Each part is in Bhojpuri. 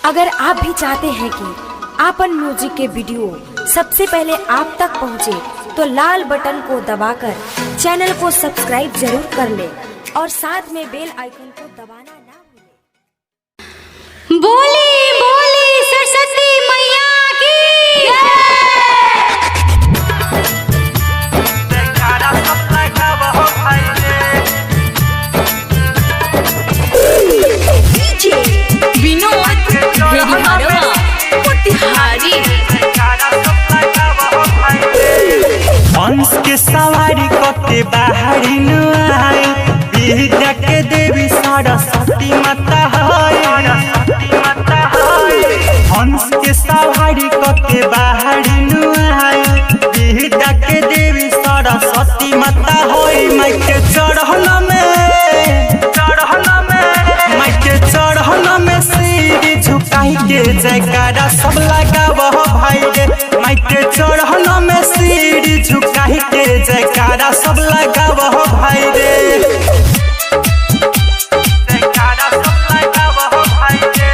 अगर आप भी चाहते हैं कि आपन म्यूजिक के वीडियो सबसे पहले आप तक पहुंचे, तो लाल बटन को दबाकर चैनल को सब्सक्राइब जरूर कर ले और साथ में बेल आइकन को दबाना ना भूलें। बोली बोली सरस्वती मैया की हंस के सवारी करते बाहरी आए, विद्या के देवी सरस्वती माता है। हंस के सवारी करते बाहरी आए, विद्या के देवी सरस्वती माता है। माइके चढ़ल में सिर झुकाई के जयकारा सब लगाव भाई रे। माइके चढ़ल में सिर झुकाई के जयकारा सब लगाव भाई रे। जयकारा सब लगाव भाई रे।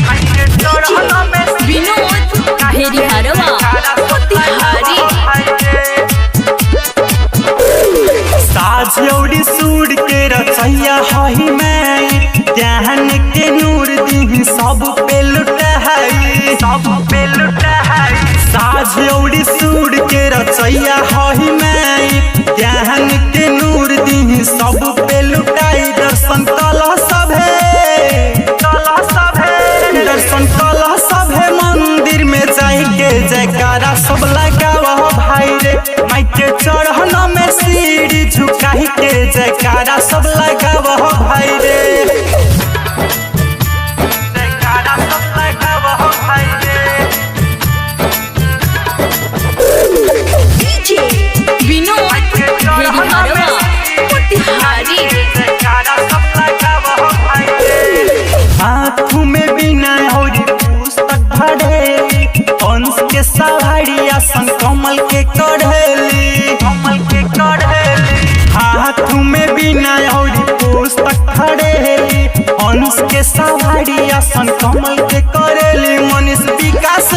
माइके चढ़ल में साझौड़ी सूर के रचैया हही में, ज्ञान के नूर दी सब पे लुटाई, सब पे लुटाई। साझौड़ी सूर के रचैया हही में, ज्ञान के नूर दी सब पे लुटाई। दर्शन कलह सभे, दर्शन कलह सभे मंदिर में जाई के जयकारा सब लगाव भाई रे। माइके चढ़ल में सिर झुकाई के जयकारा सब लगाव भाई रे। जयकारा सब लगाव भाई रे। जयकारा सब लगाव भाई रे। हाथों में बिना और पुस्तक भरेली, हंस के सवारी आसन कमल के कढ़ेली, कमल के कढ़ेली। हाथों में बिना और पुस्तक भरेली, हंस के सवारी आसन कमल के करेली। मनीष विकास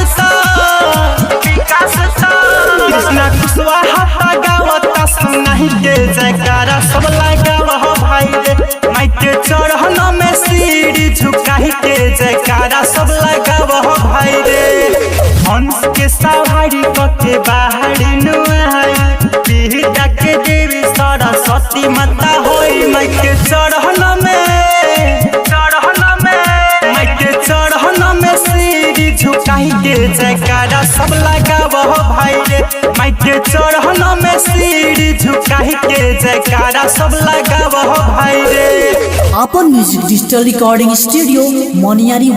कृष्णा कुशवाहा गावता सुनाई के जयकारा सब लगाव भाई रे। माइके चढ़ल में सिर झुकाई के जयकारा सब लगाव भाई रे। हंस के सवारी करके बाहरी आए, विद्या के देवी सरस्वती माता होई। माइके चढ़ल में सिर झुकाई के जयकारा सब लगाव भाई रे। माइके चढ़ल में सिर झुकाई के जयकारा सब लगाव भाई रे। आपन music digital recording studio Moniyari.